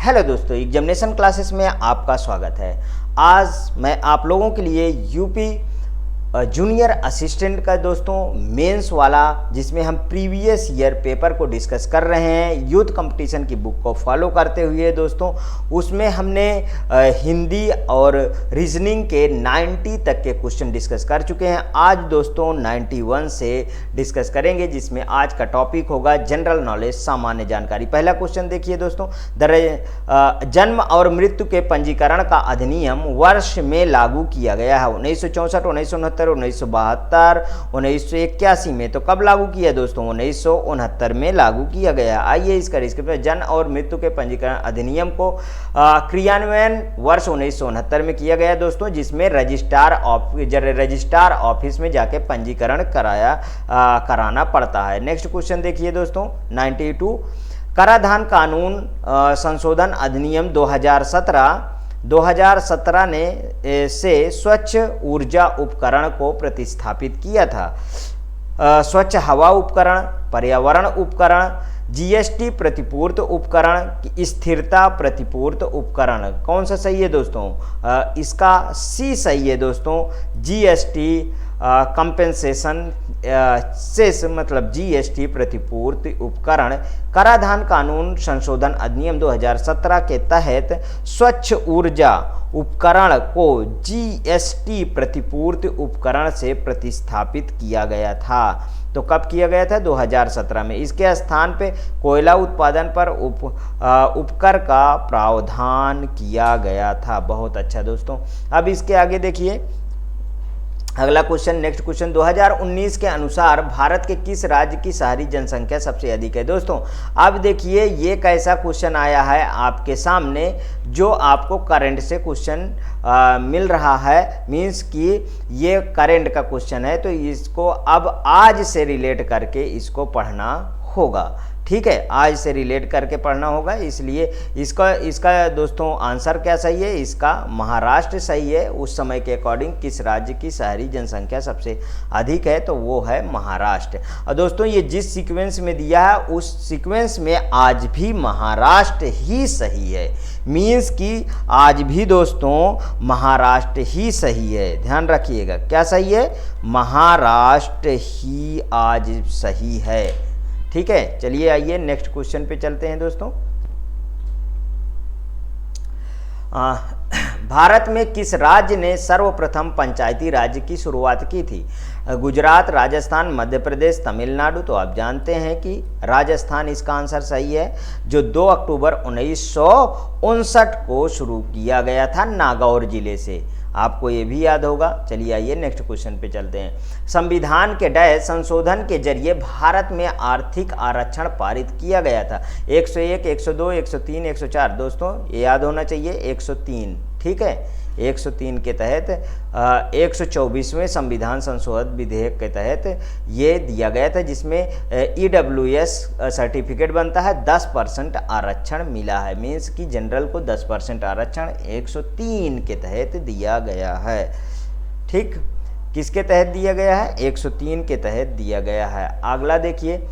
Hello दोस्तों, examination classes में आपका स्वागत है। आज मैं आप लोगों के लिए यूपी जूनियर असिस्टेंट का दोस्तों मेंस वाला, जिसमें हम प्रीवियस ईयर पेपर को डिस्कस कर रहे हैं यूथ कंपटीशन की बुक को फॉलो करते हुए दोस्तों। उसमें हमने हिंदी और रीजनिंग के 90 तक के क्वेश्चन डिस्कस कर चुके हैं। आज दोस्तों 91 से डिस्कस करेंगे, जिसमें आज का टॉपिक होगा जनरल नॉलेज, सामान्य जानकारी। पहला क्वेश्चन देखिए दोस्तों, जन्म और मृत्यु के पंजीकरण का अधिनियम वर्ष में लागू किया गया है 1964, 1969, 1972, 1981 में। तो कब लागू किया दोस्तों? 1969 में लागू किया गया। आइए इसका डिस्क्रिप्शन। जन्म और मृत्यु के पंजीकरण अधिनियम को क्रियान्वयन वर्ष 1969 में किया गया दोस्तों, जिसमें रजिस्ट्रार ऑफिस में जाके पंजीकरण कराना पड़ता है। नेक्स्ट क्वेश्चन देखिए दोस्तों 92, कराधान कानून संशोधन अधिनियम 2017 ने से स्वच्छ ऊर्जा उपकरण को प्रतिस्थापित किया था। स्वच्छ हवा उपकरण, पर्यावरण उपकरण, जीएसटी प्रतिपूर्त उपकरण, स्थिरता प्रतिपूर्त उपकरण। कौन सा सही है दोस्तों? इसका सी सही है दोस्तों। जीएसटी कंपेंसेशन सेस मतलब जीएसटी प्रतिपूर्ति उपकरण। कराधान कानून संशोधन अधिनियम 2017 के तहत स्वच्छ ऊर्जा उपकरण को जीएसटी प्रतिपूर्ति उपकरण से प्रतिस्थापित किया गया था। तो कब किया गया था? 2017 में। इसके स्थान पे कोयला उत्पादन पर उपकर का प्रावधान किया गया था। बहुत अच्छा दोस्तों। अब इसके आगे देखिए अगला क्वेश्चन, नेक्स्ट क्वेश्चन, 2019 के अनुसार भारत के किस राज्य की शहरी जनसंख्या सबसे अधिक है? दोस्तों अब देखिए ये कैसा क्वेश्चन आया है आपके सामने, जो आपको करंट से क्वेश्चन मिल रहा है। मीन्स कि ये करंट का क्वेश्चन है, तो इसको अब आज से रिलेट करके इसको पढ़ना होगा। ठीक है, आज से रिलेट करके पढ़ना होगा। इसलिए इसका दोस्तों आंसर क्या सही है? इसका महाराष्ट्र सही है। उस समय के अकॉर्डिंग किस राज्य की शहरी जनसंख्या सबसे अधिक है? तो वो है महाराष्ट्र। और दोस्तों ये जिस सीक्वेंस में दिया है उस सीक्वेंस में आज भी महाराष्ट्र ही सही है। मीन्स कि आज भी दोस्तों महाराष्ट्र ही सही है। ध्यान रखिएगा, क्या सही है? महाराष्ट्र ही आज सही है। ठीक है, चलिए आइए नेक्स्ट क्वेश्चन पे चलते हैं दोस्तों। भारत में किस राज्य ने सर्वप्रथम पंचायती राज्य की शुरुआत की थी? गुजरात, राजस्थान, मध्य प्रदेश, तमिलनाडु। तो आप जानते हैं कि राजस्थान इसका आंसर सही है, जो 2 अक्टूबर 1959 को शुरू किया गया था नागौर जिले से। आपको ये भी याद होगा। चलिए आइए नेक्स्ट क्वेश्चन पे चलते हैं। संविधान के डैश संशोधन के जरिए भारत में आर्थिक आरक्षण पारित किया गया था? 101, 102, 103, 104। दोस्तों ये याद होना चाहिए 103। ठीक है, 103 के तहत 124वें संविधान संशोधन विधेयक के तहत ये दिया गया था, जिसमें EWS सर्टिफिकेट बनता है। 10% आरक्षण मिला है। मीन्स कि जनरल को 10% आरक्षण 103 के तहत दिया गया है। ठीक, किसके तहत दिया गया है? 103 के तहत दिया गया है। अगला देखिए,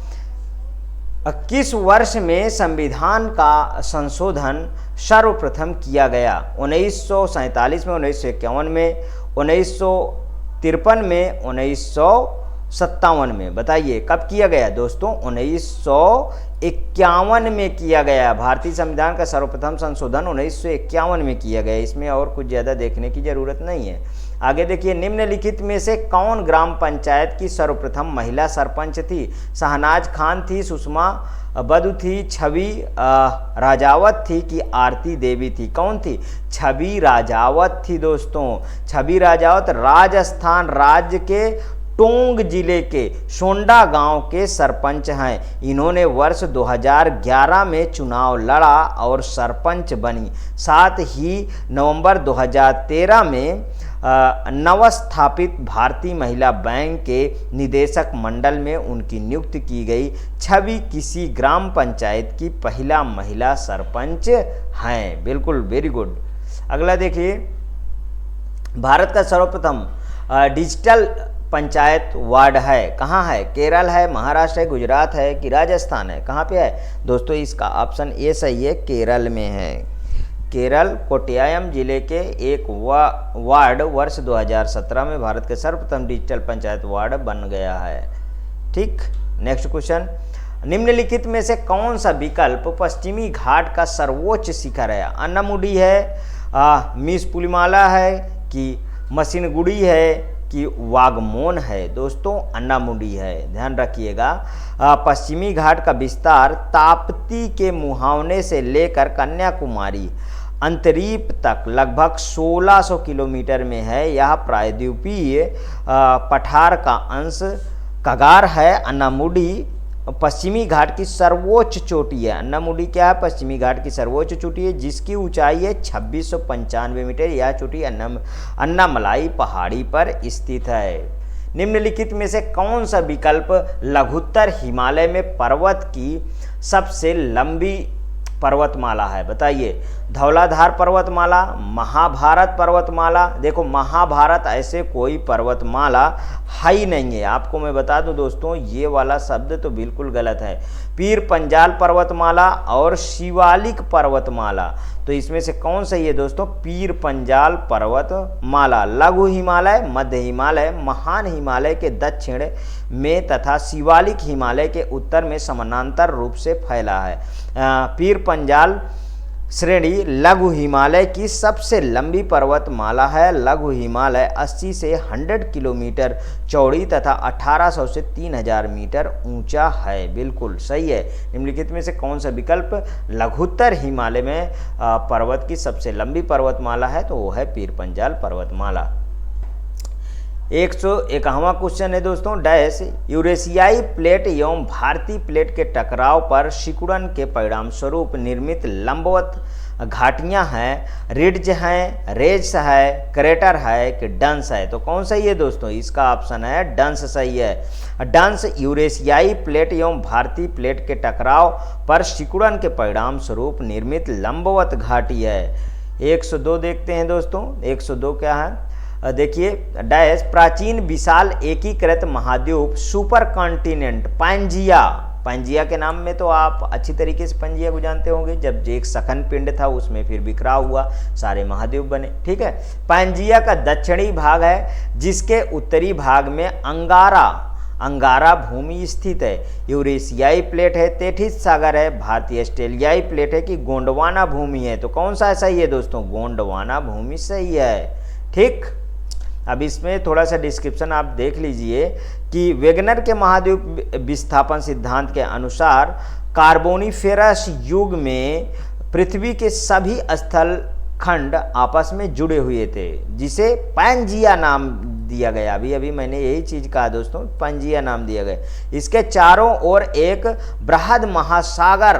किस वर्ष में संविधान का संशोधन सर्वप्रथम किया गया? 1947 में, 1951 में, 1953 में, 1957 में। बताइए कब किया गया दोस्तों? 1951 में किया गया। भारतीय संविधान का सर्वप्रथम संशोधन 1951 में किया गया। इसमें और कुछ ज़्यादा देखने की ज़रूरत नहीं है। आगे देखिए, निम्नलिखित में से कौन ग्राम पंचायत की सर्वप्रथम महिला सरपंच थी? शहनाज खान थी, सुषमा बदू थी, छवि राजावत थी कि आरती देवी थी? कौन थी? छवि राजावत थी दोस्तों। छवि राजावत राजस्थान राज्य के टोंक जिले के सोंडा गांव के सरपंच हैं। इन्होंने वर्ष 2011 में चुनाव लड़ा और सरपंच बनी। साथ ही नवंबर 2013 में नवस्थापित भारतीय महिला बैंक के निदेशक मंडल में उनकी नियुक्ति की गई। छवि किसी ग्राम पंचायत की पहला महिला सरपंच हैं। बिल्कुल, वेरी गुड। अगला देखिए, भारत का सर्वप्रथम डिजिटल पंचायत वार्ड है? कहाँ है? केरल है, महाराष्ट्र है, गुजरात है कि राजस्थान है? कहाँ पे है दोस्तों? इसका ऑप्शन ए सही है, केरल में है। केरल कोट्टायम जिले के एक वार्ड वर्ष 2017 में भारत के सर्वप्रथम डिजिटल पंचायत वार्ड बन गया है। ठीक, नेक्स्ट क्वेश्चन, निम्नलिखित में से कौन सा विकल्प पश्चिमी घाट का सर्वोच्च शिखर है? अन्नामुडी है, मीसपुलिमाला है कि मसिनगुड़ी है कि वागमोन है? दोस्तों अन्नामुडी है, ध्यान रखिएगा। पश्चिमी घाट का विस्तार ताप्ती के मुहावने से लेकर कन्याकुमारी अंतरीप तक लगभग 1600 किलोमीटर में है। यह प्रायद्वीपीय पठार का अंश कगार है। अन्नामुडी पश्चिमी घाट की सर्वोच्च चोटी है। अन्नामुडी क्या है? पश्चिमी घाट की सर्वोच्च चोटी है जिसकी ऊंचाई है 2695 मीटर। यह चोटी अन्नामलाई पहाड़ी पर स्थित है। निम्नलिखित में से कौन सा विकल्प लघुत्तर हिमालय में पर्वत की सबसे लंबी पर्वतमाला है? बताइए। धौलाधार पर्वतमाला, महाभारत पर्वतमाला। देखो महाभारत ऐसे कोई पर्वतमाला है ही नहीं है। आपको मैं बता दूं दोस्तों, ये वाला शब्द तो बिल्कुल गलत है। पीर पंजाल पर्वतमाला और शिवालिक पर्वतमाला, तो इसमें से कौन सही है दोस्तों? पीर पंजाल पर्वतमाला। लघु हिमालय, मध्य हिमालय, महान हिमालय के दक्षिण में तथा शिवालिक हिमालय के उत्तर में समानांतर रूप से फैला है। पीर पंजाल श्रेणी लघु हिमालय की सबसे लंबी पर्वतमाला है। लघु हिमालय 80 से 100 किलोमीटर चौड़ी तथा 1800 से 3000 मीटर ऊंचा है। बिल्कुल सही है। निम्नलिखित में से कौन सा विकल्प लघुत्तर हिमालय में पर्वत की सबसे लंबी पर्वतमाला है? तो वो है पीर पंजाल पर्वतमाला। 151वां क्वेश्चन है दोस्तों, डैश यूरेशियाई प्लेट एवं भारतीय प्लेट के टकराव पर सिकुड़न के परिणाम स्वरूप निर्मित लंबवत घाटियां हैं? रिड्ज हैं, रेज है, क्रेटर है कि डंस है? तो कौन सही है दोस्तों? इसका ऑप्शन है डंस सही है। डंस यूरेशियाई प्लेट एवं भारतीय प्लेट के टकराव पर सिकुड़न के परिणाम स्वरूप निर्मित लंबवत घाटी है। 102 देखते हैं दोस्तों। 102 क्या है? देखिए, डैश प्राचीन विशाल एकीकृत महाद्वीप सुपर कॉन्टिनेंट पांजिया। पांजिया के नाम में तो आप अच्छी तरीके से पांजिया को जानते होंगे। जब एक सखन पिंड था उसमें फिर बिखराव हुआ, सारे महाद्वीप बने। ठीक है, पांजिया का दक्षिणी भाग है जिसके उत्तरी भाग में अंगारा भूमि स्थित है। यूरेशियाई प्लेट है, तेथिस सागर है। भारतीय ऑस्ट्रेलियाई प्लेट है कि गोंडवाना भूमि है? तो कौन सा सही है दोस्तों? गोंडवाना भूमि सही है। ठीक, अब इसमें थोड़ा सा डिस्क्रिप्शन आप देख लीजिए कि वेगनर के महाद्वीप विस्थापन सिद्धांत के अनुसार कार्बोनिफेरस युग में पृथ्वी के सभी स्थल खंड आपस में जुड़े हुए थे, जिसे पांजिया नाम दिया गया। अभी मैंने यही चीज कहा दोस्तों, पांजिया नाम दिया गया। इसके चारों ओर एक बृहद महासागर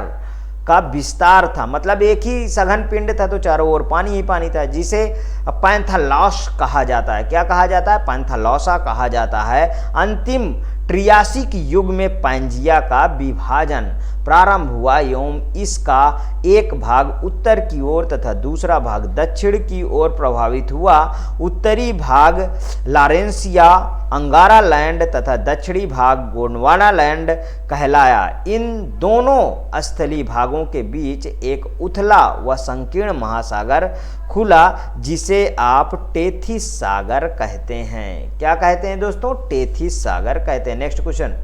का विस्तार था, मतलब एक ही सघन पिंड था तो चारों ओर पानी ही पानी था, जिसे पैंथालॉस कहा जाता है। क्या कहा जाता है? पैंथालॉसा कहा जाता है। अंतिम ट्रियासिक युग में पांजिया का विभाजन प्रारंभ हुआ एवं इसका एक भाग उत्तर की ओर तथा दूसरा भाग दक्षिण की ओर प्रभावित हुआ। उत्तरी भाग लॉरेंसिया अंगारा लैंड तथा दक्षिणी भाग गोंडवाना लैंड कहलाया। इन दोनों स्थलीय भागों के बीच एक उथला व संकीर्ण महासागर खुला जिसे आप टेथिस सागर कहते हैं। क्या कहते हैं दोस्तों? टेथिस सागर कहते हैं। नेक्स्ट क्वेश्चन,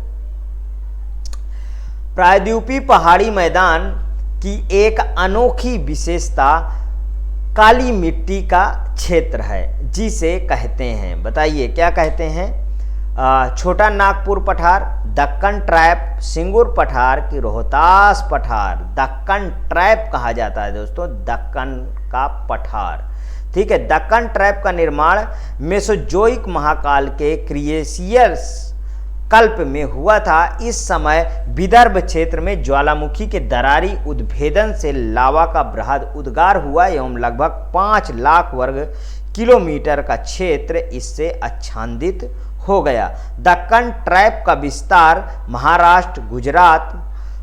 प्रायद्वीपीय पहाड़ी मैदान की एक अनोखी विशेषता काली मिट्टी का क्षेत्र है, जिसे कहते हैं? बताइए क्या कहते हैं? छोटा नागपुर पठार, दक्कन ट्रैप, सिंगूर पठार कि रोहतास पठार? दक्कन ट्रैप कहा जाता है दोस्तों, दक्कन का पठार। ठीक है, दक्कन ट्रैप का निर्माण मेसोजोइक महाकाल के क्रिएशियस कल्प में हुआ था। इस समय विदर्भ क्षेत्र में ज्वालामुखी के दरारी उद्भेदन से लावा का बृहद उद्गार हुआ एवं लगभग 5 लाख वर्ग किलोमीटर का क्षेत्र इससे आच्छादित हो गया। दक्कन ट्रैप का विस्तार महाराष्ट्र, गुजरात,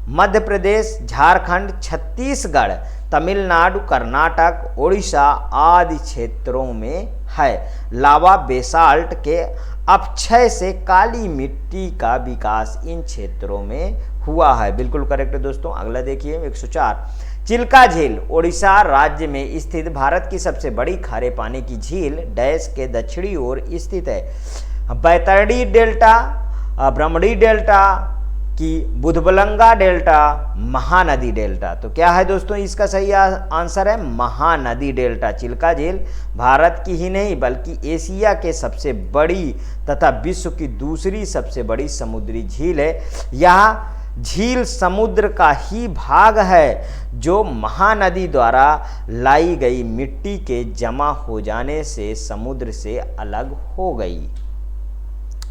मध्य प्रदेश, झारखंड, छत्तीसगढ़ तमिलनाडु, कर्नाटक, ओडिशा आदि क्षेत्रों में है। लावा बेसाल्ट के अपक्षय से काली मिट्टी का विकास इन क्षेत्रों में हुआ है। बिल्कुल करेक्ट है दोस्तों। अगला देखिए 104, चिल्का झील ओडिशा राज्य में स्थित भारत की सबसे बड़ी खारे पानी की झील डैश के दक्षिणी ओर स्थित है। बैतरणी डेल्टा, ब्रह्मणी डेल्टा की बुधबलंगा डेल्टा, महानदी डेल्टा। तो क्या है दोस्तों इसका सही आंसर है महानदी डेल्टा। चिल्का झील भारत की ही नहीं बल्कि एशिया के सबसे बड़ी तथा विश्व की दूसरी सबसे बड़ी समुद्री झील है। यह झील समुद्र का ही भाग है जो महानदी द्वारा लाई गई मिट्टी के जमा हो जाने से समुद्र से अलग हो गई।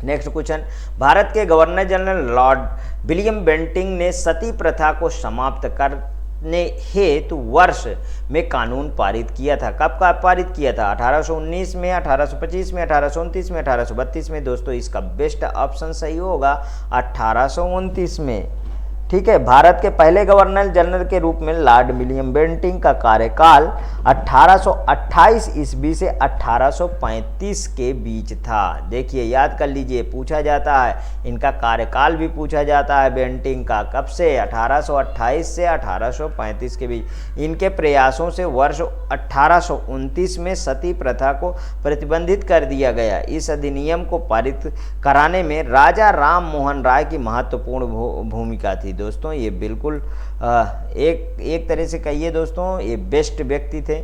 नेक्स्ट क्वेश्चन, भारत के governor general Lord William Bentinck ने सती प्रथा को समाप्त करने हेतु वर्ष में कानून पारित किया था। कब का पारित किया था? 1819 में, 1825 में, 1829 में, 1832 में। दोस्तों इसका बेस्ट ऑप्शन सही होगा 1829 में। ठीक है, भारत के पहले गवर्नर जनरल के रूप में लॉर्ड विलियम बेंटिंक का कार्यकाल 1828 ईस्वी से 1835 के बीच था। देखिए याद कर लीजिए, पूछा जाता है इनका कार्यकाल भी पूछा जाता है बेंटिंक का, कब से? 1828 से 1835 के बीच। इनके प्रयासों से वर्ष 1829 में सती प्रथा को प्रतिबंधित कर दिया गया। इस अधिनियम को पारित कराने में राजा राम मोहन राय की महत्वपूर्ण भूमिका थी। दोस्तों ये बिल्कुल एक तरह से कहिए दोस्तों ये बेस्ट व्यक्ति थे।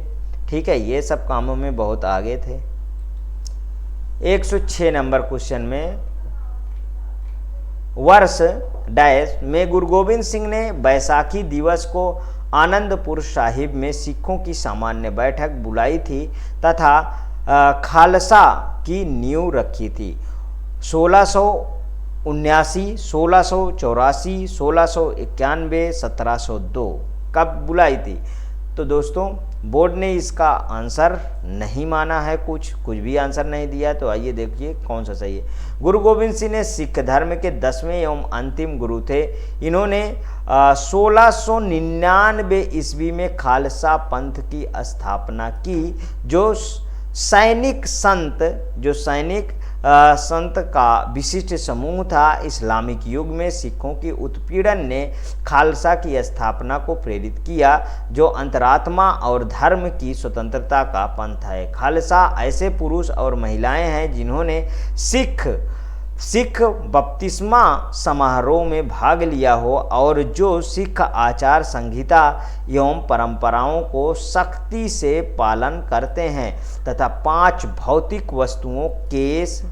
ठीक है, ये सब कामों में बहुत आगे थे। 106 नंबर क्वेश्चन में, वर्ष डैश में गुरु गोविंद सिंह ने बैसाखी दिवस को आनंदपुर साहिब में सिखों की सामान्य बैठक बुलाई थी तथा खालसा की नींव रखी थी। 1679, 1684, 1691, 1702 कब बुलाई थी? तो दोस्तों बोर्ड ने इसका आंसर नहीं माना है, कुछ भी आंसर नहीं दिया। तो आइए देखिए कौन सा सही है। गुरु गोविंद सिंह ने सिख धर्म के 10वें एवं अंतिम गुरु थे। इन्होंने 1699 ईस्वी में खालसा पंथ की स्थापना की, जो सैनिक संत का विशिष्ट समूह था। इस्लामिक युग में सिखों की उत्पीड़न ने खालसा की स्थापना को प्रेरित किया, जो अंतरात्मा और धर्म की स्वतंत्रता का पंथ है। खालसा ऐसे पुरुष और महिलाएं हैं जिन्होंने सिख बपतिस्मा समारोह में भाग लिया हो और जो सिख आचार संहिता एवं परंपराओं को सख्ती से पालन करते हैं तथा 5 भौतिक वस्तुओं केस,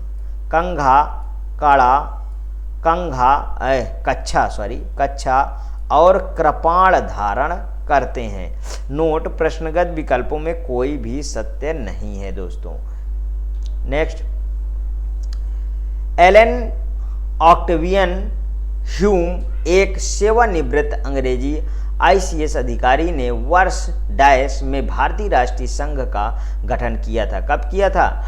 कच्छा और कृपाण धारण करते हैं। नोट, प्रश्नगत विकल्पों में कोई भी सत्य नहीं है दोस्तों। नेक्स्ट, एलन ऑक्टेवियन ह्यूम एक सेवानिवृत्त अंग्रेजी ICS अधिकारी ने वर्ष डैश में भारतीय राष्ट्रीय संघ का गठन किया था। कब किया था?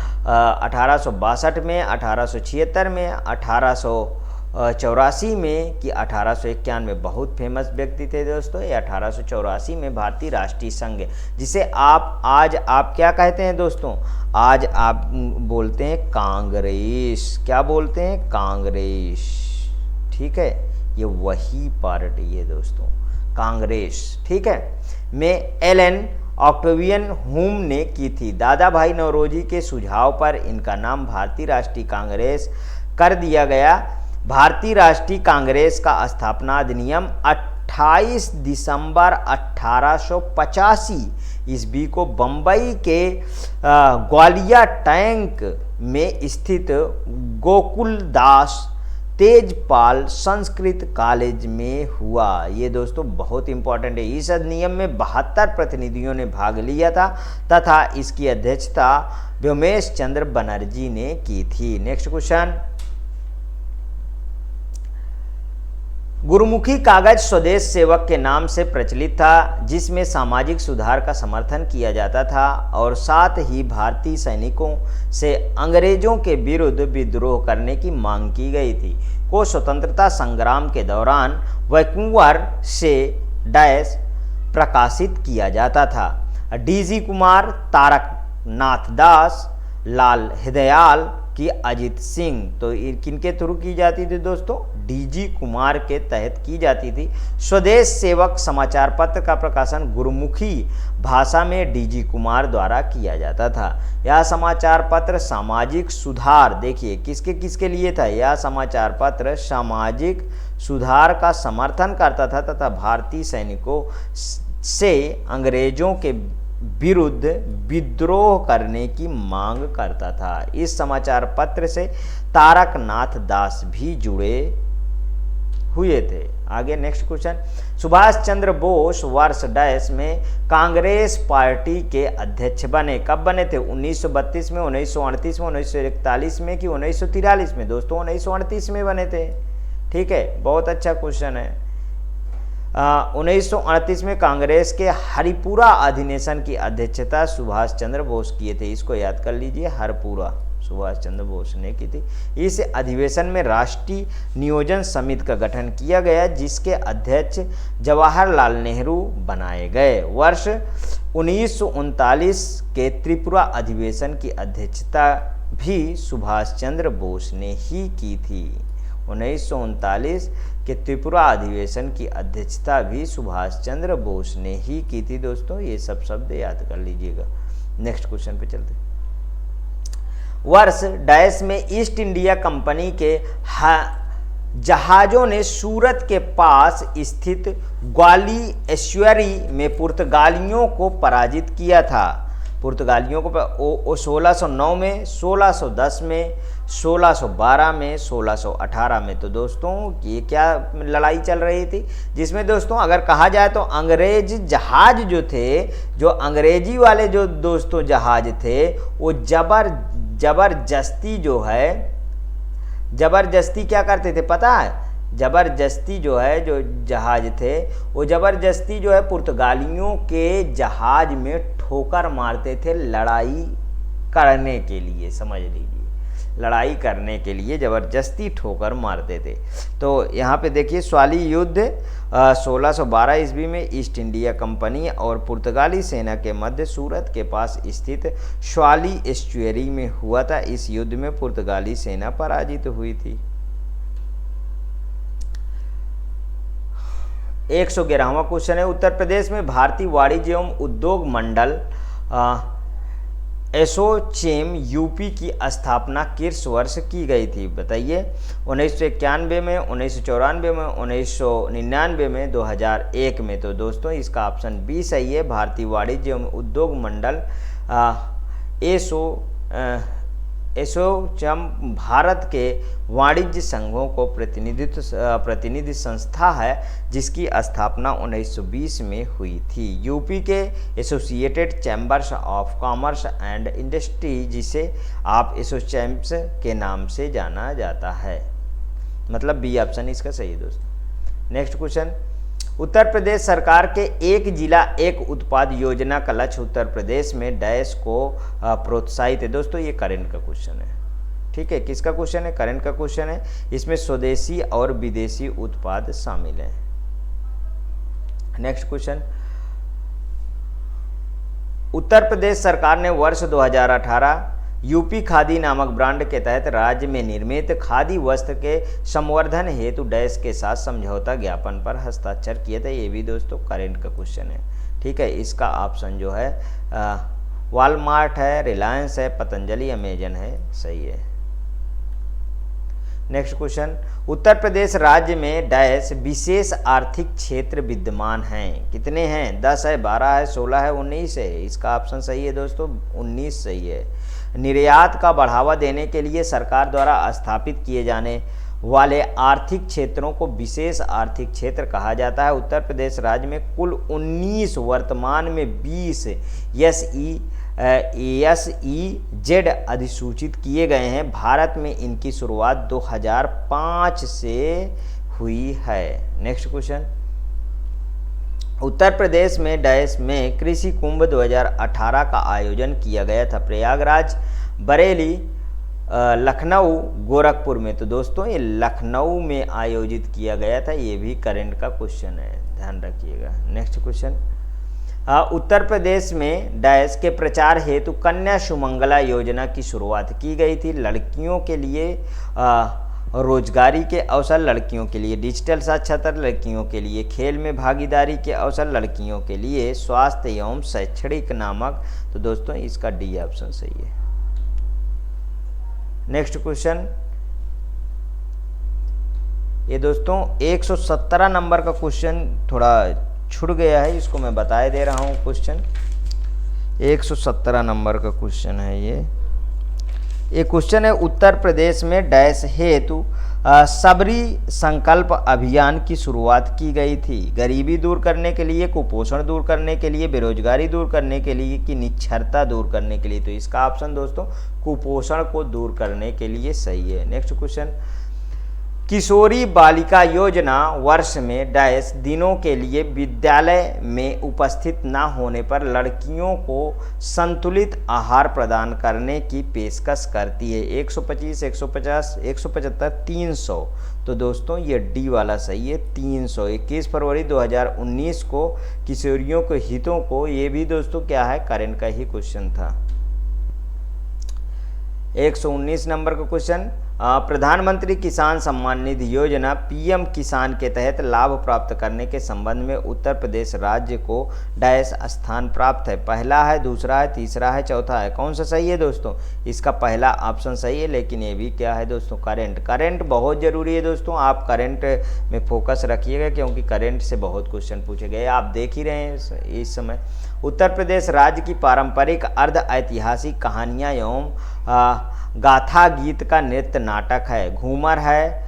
1862 में, 1876 में, 1884 में कि 1891 में। बहुत फेमस व्यक्ति थे दोस्तों ये। 1884 में भारतीय राष्ट्रीय संघ, जिसे आज आप क्या कहते हैं दोस्तों? आज आप बोलते हैं कांग्रेस। क्या बोलते हैं? कांग्रेस। ठीक है, ये वही पार्टी है दोस्तों, कांग्रेस। ठीक है, में एलन ऑक्टेवियन ह्यूम ने की थी। दादा भाई नौरोजी के सुझाव पर इनका नाम भारतीय राष्ट्रीय कांग्रेस कर दिया गया। भारतीय राष्ट्रीय कांग्रेस का स्थापना अधिनियम 28 दिसंबर 1885 ईस्वी को बम्बई के ग्वालिया टैंक में स्थित गोकुलदास तेजपाल संस्कृत कॉलेज में हुआ। ये दोस्तों बहुत इंपॉर्टेंट है। इस अधिनियम में 72 प्रतिनिधियों ने भाग लिया था तथा इसकी अध्यक्षता व्योमेश चंद्र बनर्जी ने की थी। नेक्स्ट क्वेश्चन, गुरुमुखी कागज स्वदेश सेवक के नाम से प्रचलित था, जिसमें सामाजिक सुधार का समर्थन किया जाता था और साथ ही भारतीय सैनिकों से अंग्रेजों के विरुद्ध विद्रोह करने की मांग की गई थी। को स्वतंत्रता संग्राम के दौरान वैंकूवर से डैश प्रकाशित किया जाता था। डीजी कुमार, तारक नाथ दास, लाल हृदयाल की अजीत सिंह, तो किनके थ्रू की जाती थी दोस्तों? डीजी कुमार के तहत की जाती थी। स्वदेश सेवक समाचार पत्र का प्रकाशन गुरुमुखी भाषा में डीजी कुमार द्वारा किया जाता था। यह समाचार पत्र सामाजिक सुधार, देखिए किसके किसके लिए था? यह समाचार पत्र सामाजिक सुधार का समर्थन करता था तथा भारतीय सैनिकों से अंग्रेजों के विरुद्ध विद्रोह करने की मांग करता था। इस समाचार पत्र से तारक नाथ दास भी जुड़े हुए थे। आगे नेक्स्ट क्वेश्चन, सुभाष चंद्र बोस वर्ष डैश में कांग्रेस पार्टी के अध्यक्ष बने? कब बने थे? 1932 में, 1938 में, 1941 में कि 1943 में? दोस्तों 1938 में बने थे। ठीक है, बहुत अच्छा क्वेश्चन है। 1938 में कांग्रेस के हरिपुरा अधिवेशन की अध्यक्षता सुभाष चंद्र बोस किए थे। इसको याद कर लीजिए, हरिपुरा सुभाष चंद्र बोस ने की थी। इस अधिवेशन में राष्ट्रीय नियोजन समिति का गठन किया गया जिसके अध्यक्ष जवाहरलाल नेहरू बनाए गए। वर्ष 1939 के त्रिपुरा अधिवेशन की अध्यक्षता भी सुभाष चंद्र बोस ने ही की थी। 1939 के त्रिपुरा अधिवेशन की अध्यक्षता भी सुभाष चंद्र बोस ने ही की थी। दोस्तों ये सब शब्द याद कर लीजिएगा। नेक्स्ट क्वेश्चन पे चलते। वर्ष डैश में ईस्ट इंडिया कंपनी के जहाजों ने सूरत के पास स्थित ग्वाली एस्चुरी में पुर्तगालियों को पराजित किया था। पुर्तगालियों को 1609 में, 1610 में, 1612 में, 1618 में। तो दोस्तों ये क्या लड़ाई चल रही थी? जिसमें दोस्तों अगर कहा जाए तो अंग्रेज जहाज जो थे, जो अंग्रेजी वाले जो दोस्तों जहाज थे, वो जबरदस्ती जो है, जबरदस्ती क्या करते थे पता है? जबरदस्ती जो है, जो जहाज थे वो जबरदस्ती जो है पुर्तगालियों के जहाज में ठोकर मारते थे लड़ाई करने के लिए। समझ लीजिए, लड़ाई करने के लिए जबरदस्ती ठोकर मारते थे। तो यहाँ पे देखिए स्वाली युद्ध 1612 ईस्वी में ईस्ट इंडिया कंपनी और पुर्तगाली सेना के मध्य सूरत के पास स्थित स्वाली एस्चुरी में हुआ था। इस युद्ध में पुर्तगाली सेना पराजित हुई थी। 111वां क्वेश्चन है, उत्तर प्रदेश में भारतीय वाणिज्य एवं उद्योग मंडल एसोचेम यूपी की स्थापना किस वर्ष की गई थी? बताइए। 1991 में, 1994 में, 1999 में, 2001 में। तो दोस्तों इसका ऑप्शन बी सही है। भारतीय वाणिज्य एवं उद्योग मंडल एसोचेम भारत के वाणिज्य संघों को प्रतिनिधि संस्था है जिसकी स्थापना 1920 में हुई थी। यूपी के associated chambers of commerce and industry, जिसे आप एसोचैम्स के नाम से जाना जाता है। मतलब बी ऑप्शन इसका सही है दोस्तों। नेक्स्ट क्वेश्चन, उत्तर प्रदेश सरकार के एक जिला एक उत्पाद योजना का लक्ष्य उत्तर प्रदेश में डैश को प्रोत्साहित है। दोस्तों ये करंट का क्वेश्चन है। ठीक है, किसका क्वेश्चन है? करंट का क्वेश्चन है। इसमें स्वदेशी और विदेशी उत्पाद शामिल हैं। नेक्स्ट क्वेश्चन, उत्तर प्रदेश सरकार ने वर्ष 2018 यूपी खादी नामक ब्रांड के तहत राज्य में निर्मित खादी वस्त्र के संवर्धन हेतु डैश के साथ समझौता ज्ञापन पर हस्ताक्षर किए थे। ये भी दोस्तों करंट का क्वेश्चन है। ठीक है, इसका ऑप्शन जो है वॉलमार्ट है, रिलायंस है, पतंजलि, अमेजन है। सही है। नेक्स्ट क्वेश्चन, उत्तर प्रदेश राज्य में डैश विशेष आर्थिक क्षेत्र विद्यमान हैं? कितने हैं? 10 है, 12 है, 16 है, 19 है। इसका ऑप्शन सही है दोस्तों, 19 सही है। निर्यात का बढ़ावा देने के लिए सरकार द्वारा स्थापित किए जाने वाले आर्थिक क्षेत्रों को विशेष आर्थिक क्षेत्र कहा जाता है। उत्तर प्रदेश राज्य में कुल 19, वर्तमान में 20 SEZ अधिसूचित किए गए हैं। भारत में इनकी शुरुआत 2005 से हुई है। नेक्स्ट क्वेश्चन, उत्तर प्रदेश में डैश में कृषि कुंभ 2018 का आयोजन किया गया था? प्रयागराज, बरेली, लखनऊ, गोरखपुर में। तो दोस्तों ये लखनऊ में आयोजित किया गया था। ये भी करंट का क्वेश्चन है, ध्यान रखिएगा। नेक्स्ट क्वेश्चन, उत्तर प्रदेश में डैश के प्रचार हेतु कन्या सुमंगला योजना की शुरुआत की गई थी। लड़कियों के लिए रोजगारी के अवसर, लड़कियों के लिए डिजिटल साक्षरता, लड़कियों के लिए खेल में भागीदारी के अवसर, लड़कियों के लिए स्वास्थ्य एवं शैक्षणिक नामक। तो दोस्तों इसका डी ऑप्शन सही है। नेक्स्ट क्वेश्चन, ये दोस्तों 117 नंबर का क्वेश्चन थोड़ा छूट गया है, इसको मैं बताए दे रहा हूँ। क्वेश्चन 117 नंबर का क्वेश्चन है ये क्वेश्चन है, उत्तर प्रदेश में डैश हेतु सबरी संकल्प अभियान की शुरुआत की गई थी। गरीबी दूर करने के लिए, कुपोषण दूर करने के लिए, बेरोजगारी दूर करने के लिए कि निरक्षरता दूर करने के लिए। तो इसका ऑप्शन दोस्तों कुपोषण को दूर करने के लिए सही है। नेक्स्ट क्वेश्चन, किशोरी बालिका योजना वर्ष में डैश दिनों के लिए विद्यालय में उपस्थित न होने पर लड़कियों को संतुलित आहार प्रदान करने की पेशकश करती है। 125, 150, 175, 300। तो दोस्तों ये डी वाला सही है, 300। 21 फरवरी 2019 को किशोरियों के हितों को, ये भी दोस्तों क्या है, करंट का ही क्वेश्चन था। 119 नंबर का क्वेश्चन, प्रधानमंत्री किसान सम्मान निधि योजना पीएम किसान के तहत लाभ प्राप्त करने के संबंध में उत्तर प्रदेश राज्य को डैश स्थान प्राप्त है। पहला है, दूसरा है, तीसरा है, चौथा है। कौन सा सही है दोस्तों? इसका पहला ऑप्शन सही है, लेकिन ये भी क्या है दोस्तों, करंट बहुत जरूरी है दोस्तों। आप करंट में फोकस रखिएगा, क्योंकि करंट से बहुत क्वेश्चन पूछे गए, आप देख ही रहे हैं इस समय। उत्तर प्रदेश राज्य की पारंपरिक अर्ध ऐतिहासिक कहानियाँ एवं गाथा गीत का नृत्य नाटक है। घूमर है,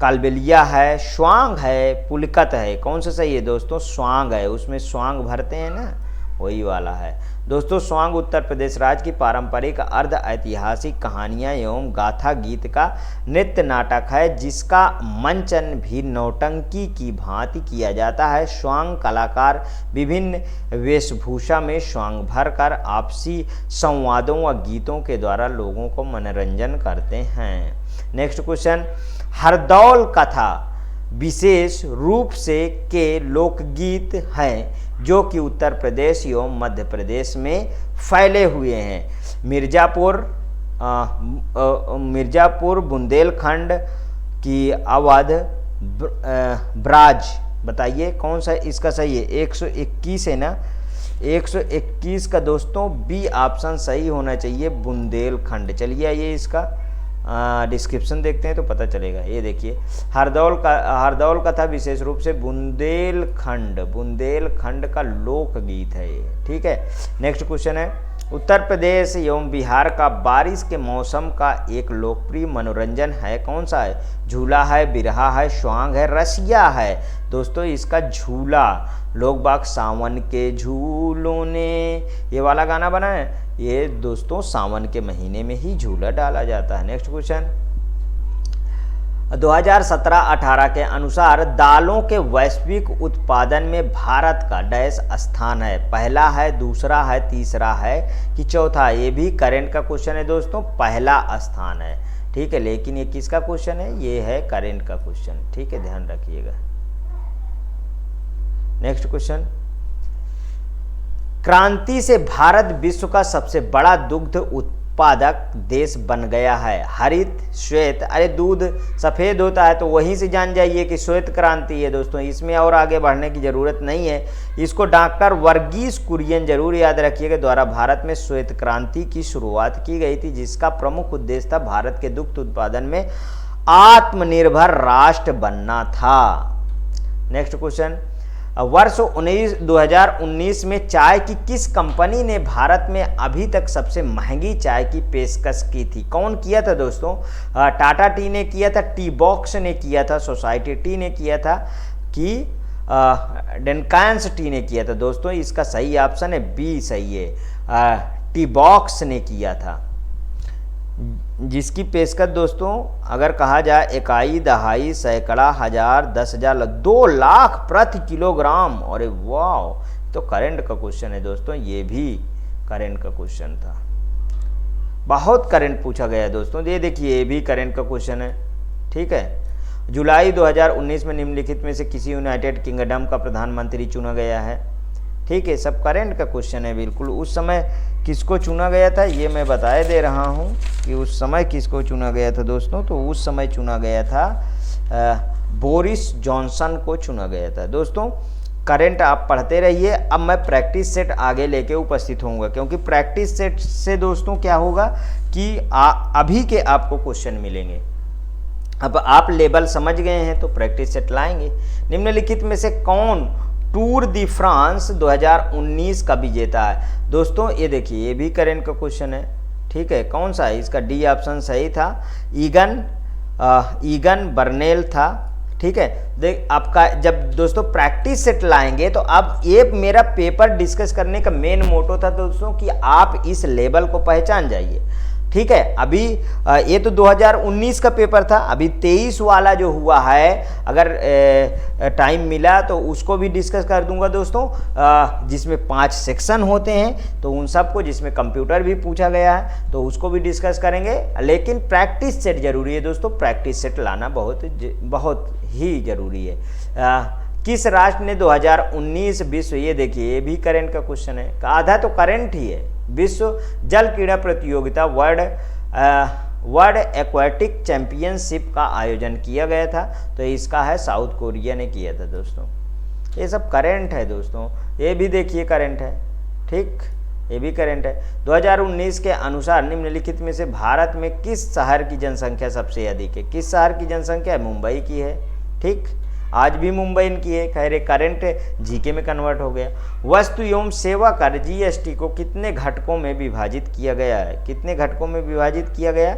कालबेलिया है, स्वांग है, पुलकत है। कौन सा सही है दोस्तों? स्वांग है, उसमें स्वांग भरते हैं ना, वही वाला है दोस्तों। स्वांग उत्तर प्रदेश राज्य की पारंपरिक अर्ध ऐतिहासिक कहानियाँ एवं गाथा गीत का नृत्य नाटक है, जिसका मंचन भी नौटंकी की भांति किया जाता है। स्वांग कलाकार विभिन्न वेशभूषा में स्वांग भरकर आपसी संवादों व गीतों के द्वारा लोगों को मनोरंजन करते हैं। नेक्स्ट क्वेश्चन, हरदौल कथा विशेष रूप से के लोकगीत हैं जो कि उत्तर प्रदेश एवं मध्य प्रदेश में फैले हुए हैं। मिर्जापुर, बुंदेलखंड की अवध, ब्राज। बताइए कौन सा इसका सही है? 121 है ना, 121 का दोस्तों बी ऑप्शन सही होना चाहिए, बुंदेलखंड। चलिए आइए इसका डिस्क्रिप्शन देखते हैं तो पता चलेगा। ये देखिए, हरदौल कथा विशेष रूप से बुंदेलखंड का लोकगीत है ये, ठीक है। नेक्स्ट क्वेश्चन है, उत्तर प्रदेश एवं बिहार का बारिश के मौसम का एक लोकप्रिय मनोरंजन है, कौन सा है? झूला है, बिरहा है, स्वांग है, रसिया है। दोस्तों इसका झूला, लोग बाग सावन के झूलों ने, ये वाला गाना बना है, ये दोस्तों सावन के महीने में ही झूला डाला जाता है। नेक्स्ट क्वेश्चन, 2017-18 के अनुसार दालों के वैश्विक उत्पादन में भारत का डैश स्थान है। पहला है, दूसरा है, तीसरा है कि चौथा? ये भी करंट का क्वेश्चन है दोस्तों, पहला स्थान है, ठीक है। लेकिन ये किसका क्वेश्चन है? ये है करंट का क्वेश्चन, ठीक है, ध्यान रखिएगा। नेक्स्ट क्वेश्चन, क्रांति से भारत विश्व का सबसे बड़ा दुग्ध उत्पादक देश बन गया है। हरित, श्वेत, अरे दूध सफ़ेद होता है तो वहीं से जान जाइए कि श्वेत क्रांति है दोस्तों, इसमें और आगे बढ़ने की ज़रूरत नहीं है। इसको डॉक्टर वर्गीस कुरियन जरूर याद रखिएगा, द्वारा भारत में श्वेत क्रांति की शुरुआत की गई थी, जिसका प्रमुख उद्देश्य था भारत के दुग्ध उत्पादन में आत्मनिर्भर राष्ट्र बनना था। नेक्स्ट क्वेश्चन, वर्ष 2019 में चाय की किस कंपनी ने भारत में अभी तक सबसे महंगी चाय की पेशकश की थी? कौन किया था दोस्तों? टाटा टी ने किया था, टी बॉक्स ने किया था, सोसाइटी टी ने किया था कि डेनकांस टी ने किया था? दोस्तों इसका सही ऑप्शन है बी सही है, टी बॉक्स ने किया था, जिसकी पेशकश दोस्तों अगर कहा जाए इकाई, दहाई, सैकड़ा, हजार, 10,000, 2 लाख प्रति किलोग्राम। अरे वाह, तो करंट का क्वेश्चन है दोस्तों, ये भी करंट का क्वेश्चन था, बहुत करंट पूछा गया है दोस्तों। ये देखिए, ये भी करंट का क्वेश्चन है, ठीक है। जुलाई 2019 में निम्नलिखित में से किसी यूनाइटेड किंगडम का प्रधानमंत्री चुना गया है? ठीक है, सब करंट का क्वेश्चन है बिल्कुल। उस समय किसको चुना गया था ये मैं बताए दे रहा हूँ कि उस समय किसको चुना गया था दोस्तों। तो उस समय चुना गया था बोरिस जॉनसन को चुना गया था। दोस्तों करंट आप पढ़ते रहिए। अब मैं प्रैक्टिस सेट आगे लेके उपस्थित होऊंगा, क्योंकि प्रैक्टिस सेट से दोस्तों क्या होगा कि अभी के आपको क्वेश्चन मिलेंगे। अब आप लेवल समझ गए हैं तो प्रैक्टिस सेट लाएंगे। निम्नलिखित में से कौन टूर दी फ्रांस 2019 का विजेता है? दोस्तों ये देखिए, ये भी करंट का क्वेश्चन है। ठीक है, कौन सा है इसका? डी ऑप्शन सही था, ईगन बर्नेल था। ठीक है, देख आपका जब दोस्तों प्रैक्टिस सेट लाएंगे तो अब ये मेरा पेपर डिस्कस करने का मेन मोटो था दोस्तों कि आप इस लेवल को पहचान जाइए। ठीक है, अभी ये तो 2019 का पेपर था, अभी 23 वाला जो हुआ है, अगर टाइम मिला तो उसको भी डिस्कस कर दूंगा दोस्तों, जिसमें 5 सेक्शन होते हैं, तो उन सबको, जिसमें कंप्यूटर भी पूछा गया है तो उसको भी डिस्कस करेंगे। लेकिन प्रैक्टिस सेट जरूरी है दोस्तों, प्रैक्टिस सेट लाना बहुत ही जरूरी है। किस राष्ट्र ने 2019 विश्व, ये देखिए ये भी करंट का क्वेश्चन है, आधा तो करंट ही है, विश्व जल क्रीड़ा प्रतियोगिता वर्ल्ड एक्वाटिक चैंपियनशिप का आयोजन किया गया था? तो इसका है साउथ कोरिया ने किया था दोस्तों। ये सब करंट है दोस्तों, ये भी देखिए करंट है। ठीक, ये भी करंट है। 2019 के अनुसार निम्नलिखित में से भारत में किस शहर की जनसंख्या सबसे अधिक है? किस शहर की जनसंख्या है? मुंबई की है। ठीक, आज भी मुंबई की है। खैर करंट जीके में कन्वर्ट हो गया। वस्तु एवं सेवा कर जीएसटी को कितने घटकों में विभाजित किया गया है? कितने घटकों में विभाजित किया गया?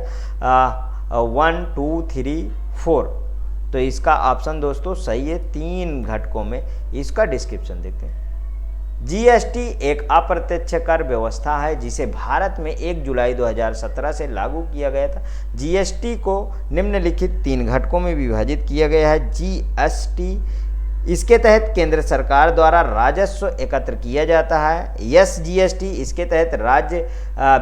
1 2 3 4। तो इसका ऑप्शन दोस्तों सही है, 3 घटकों में। इसका डिस्क्रिप्शन देखते हैं। जीएसटी एक अप्रत्यक्ष कर व्यवस्था है जिसे भारत में 1 जुलाई 2017 से लागू किया गया था। जीएसटी को निम्नलिखित 3 घटकों में विभाजित किया गया है। जीएसटी, इसके तहत केंद्र सरकार द्वारा राजस्व एकत्र किया जाता है। एसजीएसटी, इसके तहत राज्य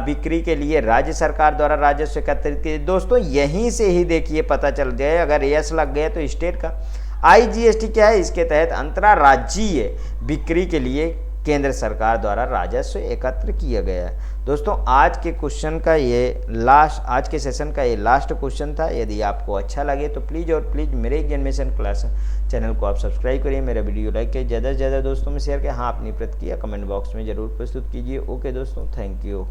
बिक्री के लिए राज्य सरकार द्वारा राजस्व एकत्रित किया। दोस्तों यहीं से ही देखिए पता चल जाए, अगर एस लग गया तो स्टेट का। आईजीएसटी क्या है? इसके तहत अंतर्राज्यीय बिक्री के लिए केंद्र सरकार द्वारा राजस्व एकत्र किया गया है। दोस्तों आज के क्वेश्चन का आज के सेशन का ये लास्ट क्वेश्चन था। यदि आपको अच्छा लगे तो प्लीज़ और प्लीज़ मेरे एग्जामिनेशन क्लास चैनल को आप सब्सक्राइब करिए, मेरा वीडियो लाइक करिए, ज़्यादा से ज़्यादा दोस्तों में शेयर करें। हाँ, अपनी प्रतिक्रिया कमेंट बॉक्स में ज़रूर प्रस्तुत कीजिए। ओके दोस्तों, थैंक यू।